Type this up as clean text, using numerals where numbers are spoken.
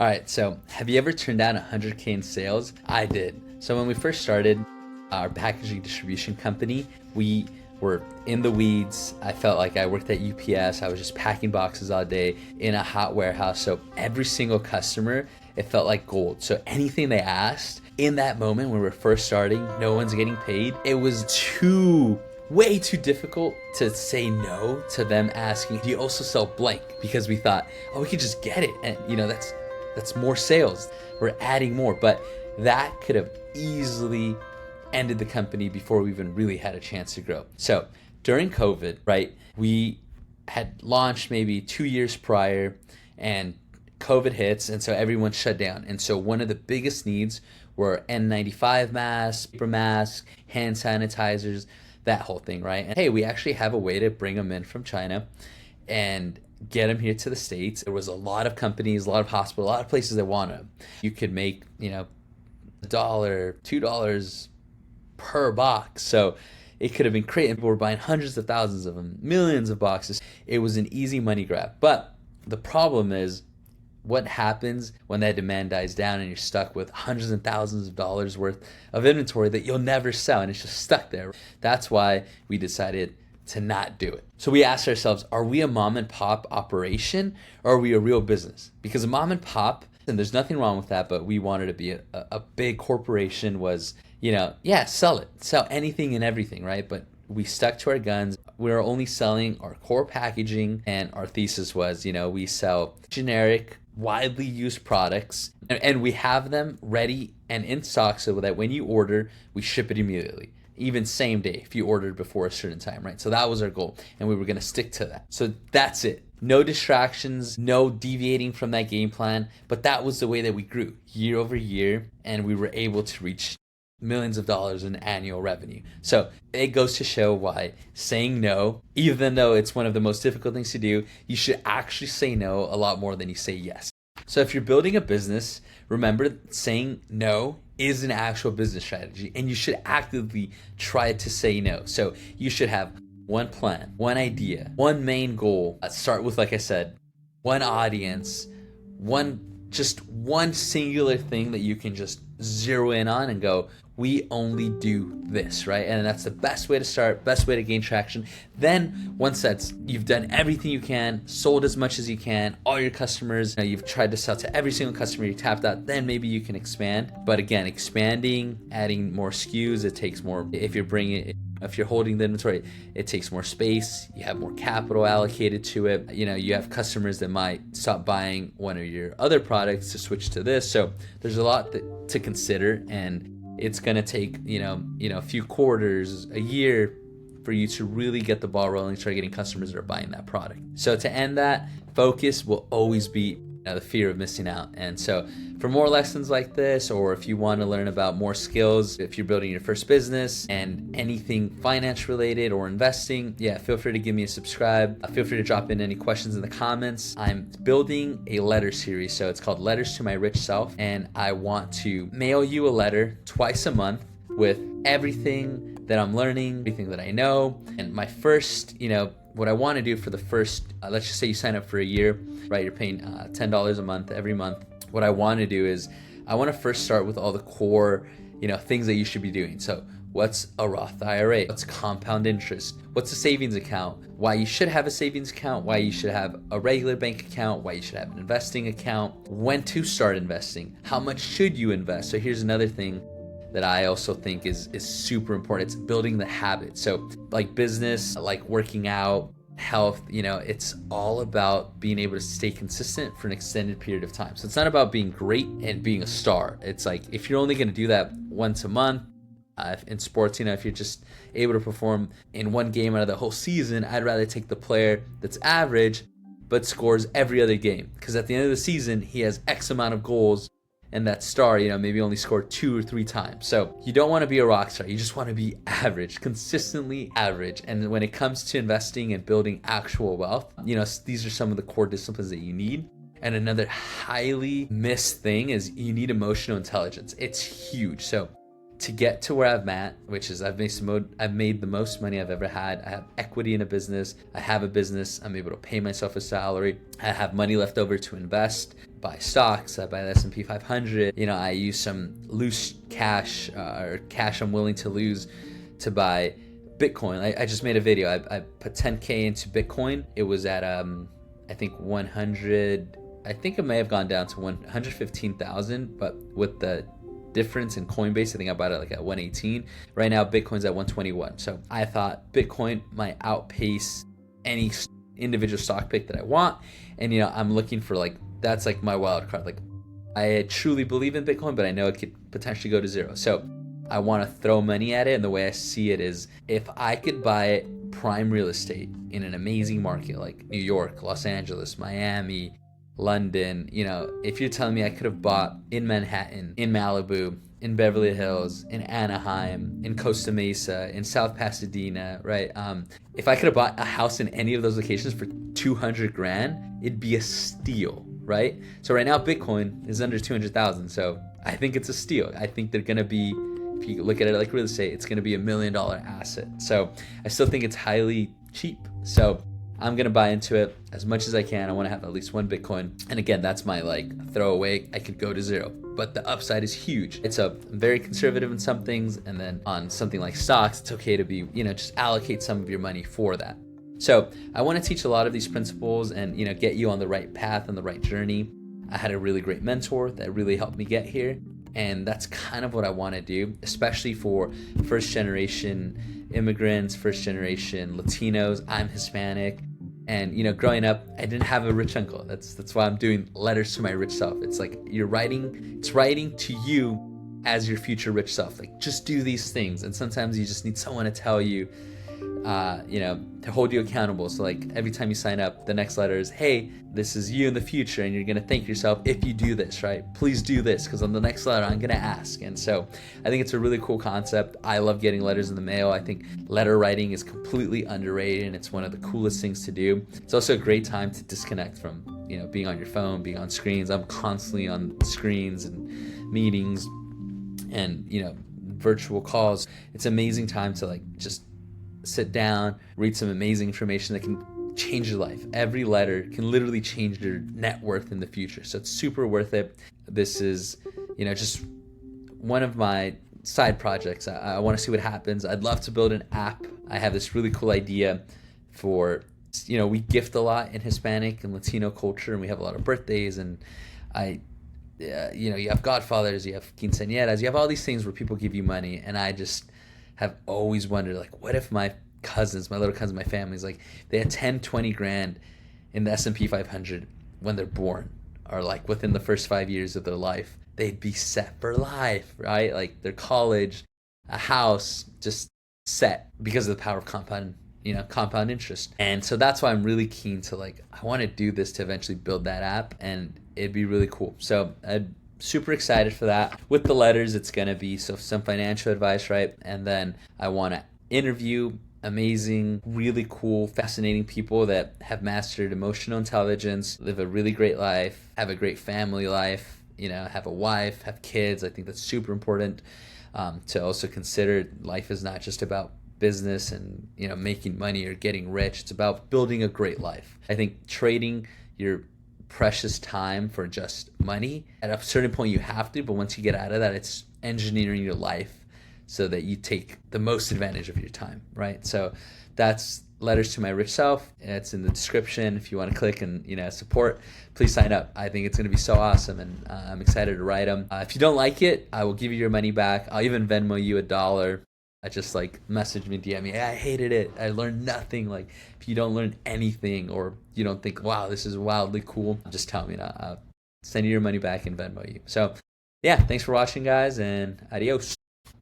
All right, so have you ever turned down 100K in sales? I did. So when we first started our packaging distribution company, we were in the weeds. I felt like I worked at UPS. I was just packing boxes all day in a hot warehouse. So every single customer, it felt like gold. So anything they asked in that moment when we were first starting, no one's getting paid. It was way too difficult to say no to them asking, do you also sell blank? Because we thought, oh, we could just get it. And that's more sales. We're adding more, but that could have easily ended the company before we even really had a chance to grow. So during COVID, right, we had launched maybe 2 years prior and COVID hits, and so everyone shut down. And so one of the biggest needs were N95 masks, paper masks, hand sanitizers, that whole thing, right? And hey, we actually have a way to bring them in from China and get them here to the States. There was a lot of companies, a lot of hospitals, a lot of places that wanted them. You could make, $1, $2 per box. So it could have been great. People were buying hundreds of thousands of them, millions of boxes. It was an easy money grab. But the problem is, what happens when that demand dies down and you're stuck with hundreds and thousands of dollars worth of inventory that you'll never sell and it's just stuck there? That's why we decided to not do it. So we asked ourselves, are we a mom and pop operation or are we a real business? Because a mom and pop, and there's nothing wrong with that, but we wanted to be a big corporation was, sell anything and everything, right? But we stuck to our guns. We were only selling our core packaging, and our thesis was, we sell generic, widely used products, and we have them ready and in stock so that when you order, we ship it immediately, even same day if you ordered before a certain time, right? So that was our goal, and we were going to stick to that. So that's it. No distractions, no deviating from that game plan, but that was the way that we grew year over year, and we were able to reach millions of dollars in annual revenue. So it goes to show why saying no, even though it's one of the most difficult things to do, you should actually say no a lot more than you say yes. So if you're building a business, remember saying no is an actual business strategy, and you should actively try to say no. So you should have one plan, one idea, one main goal. Start with, like I said, one audience, one singular thing that you can just zero in on and go, we only do this, right? And that's the best way to start, best way to gain traction. Then once you've done everything you can, sold as much as you can, all your customers, you've tried to sell to every single customer you tapped out, then maybe you can expand. But again, expanding, adding more SKUs, it takes more. If you're holding the inventory, it takes more space. You have more capital allocated to it. You have customers that might stop buying one of your other products to switch to this. So there's a lot to consider, and it's going to take, a few quarters, a year for you to really get the ball rolling, start getting customers that are buying that product. So to end that, focus will always be the fear of missing out. And so for more lessons like this, or if you want to learn about more skills, if you're building your first business and anything finance related or investing, feel free to give me a subscribe. Feel free to drop in any questions in the comments. I'm building a letter series. So it's called Letters to My Rich Self. And I want to mail you a letter twice a month with everything that I'm learning, everything that I know. And my first, what I want to do for the first, let's just say you sign up for a year, right? You're paying $10 a month every month. What I want to do is I want to first start with all the core, things that you should be doing. So what's a Roth IRA? What's compound interest? What's a savings account? Why you should have a savings account? Why you should have a regular bank account? Why you should have an investing account? When to start investing? How much should you invest? So here's another thing that I also think is super important. It's building the habit. So like business, like working out, health, it's all about being able to stay consistent for an extended period of time. So it's not about being great and being a star. It's like, if you're only going to do that once a month, in sports, if you're just able to perform in one game out of the whole season, I'd rather take the player that's average but scores every other game. Because at the end of the season, he has X amount of goals, and that star, maybe only scored 2 or 3 times. So you don't want to be a rock star. You just want to be average, consistently average. And when it comes to investing and building actual wealth, these are some of the core disciplines that you need. And another highly missed thing is you need emotional intelligence. It's huge. So to get to where I'm at, which is I've made the most money I've ever had. I have equity in a business. I have a business. I'm able to pay myself a salary. I have money left over to invest, buy stocks. I buy the S&P 500. I use some loose cash or cash I'm willing to lose to buy Bitcoin. I just made a video. I put 10K into Bitcoin. It was at I think 100. I think it may have gone down to 115,000, but with the difference in Coinbase, I think I bought it like at 118. Right now, Bitcoin's at 121. So I thought Bitcoin might outpace any individual stock pick that I want. And, I'm looking for that's like my wild card. Like, I truly believe in Bitcoin, but I know it could potentially go to zero. So I want to throw money at it. And the way I see it is, if I could buy prime real estate in an amazing market like New York, Los Angeles, Miami, London, if you're telling me I could have bought in Manhattan, in Malibu, in Beverly Hills, in Anaheim, in Costa Mesa, in South Pasadena, right? If I could have bought a house in any of those locations for 200 grand, it'd be a steal, right? So right now Bitcoin is under 200,000. So I think it's a steal. I think they're going to be, if you look at it like real estate, it's going to be $1 million asset. So I still think it's highly cheap. So I'm going to buy into it as much as I can. I want to have at least one Bitcoin. And again, that's my throwaway. I could go to zero, but the upside is huge. I'm very conservative in some things. And then on something like stocks, it's okay to be, just allocate some of your money for that. So I want to teach a lot of these principles and, get you on the right path and the right journey. I had a really great mentor that really helped me get here. And that's kind of what I want to do, especially for first generation immigrants, first generation Latinos. I'm Hispanic. And, growing up, I didn't have a rich uncle. That's why I'm doing letters to my rich self. It's like it's writing to you as your future rich self. Like, just do these things. And sometimes you just need someone to tell you, to hold you accountable. So every time you sign up, the next letter is, hey, this is you in the future, and you're going to thank yourself if you do this, right? Please do this, because on the next letter, I'm going to ask. And so I think it's a really cool concept. I love getting letters in the mail. I think letter writing is completely underrated, and it's one of the coolest things to do. It's also a great time to disconnect from, being on your phone, being on screens. I'm constantly on screens and meetings and, virtual calls. It's an amazing time to just sit down, read some amazing information that can change your life. Every letter can literally change your net worth in the future. So it's super worth it. This is, just one of my side projects. I want to see what happens. I'd love to build an app. I have this really cool idea for, we gift a lot in Hispanic and Latino culture, and we have a lot of birthdays, and you have godfathers, you have quinceañeras, you have all these things where people give you money, and I just have always wondered, what if my cousins, my little cousins, my family's they had 10, 20 grand in the S&P 500 when they're born, or within the first 5 years of their life, they'd be set for life, right? Their college, a house, just set because of the power of compound interest. And so that's why I'm really keen to I want to do this to eventually build that app, and it'd be really cool. So I'm super excited for that. With the letters, it's going to be some financial advice, right? And then I want to interview amazing, really cool, fascinating people that have mastered emotional intelligence, live a really great life, have a great family life, have a wife, have kids. I think that's super important to also consider. Life is not just about business and making money or getting rich. It's about building a great life. I think trading your precious time for just money, at a certain point you have to, but once you get out of that, it's engineering your life so that you take the most advantage of your time, right? So that's letters to my rich self. It's in the description. If you want to click and support, please sign up. I think it's going to be so awesome, and I'm excited to write them. If you don't like it, I will give you your money back. I'll even Venmo you $1. I just message me, DM me, hey, I hated it, I learned nothing. If you don't learn anything, or you don't think, wow, this is wildly cool, just tell me, and I'll send you your money back and Venmo you. So yeah, thanks for watching, guys, and adios.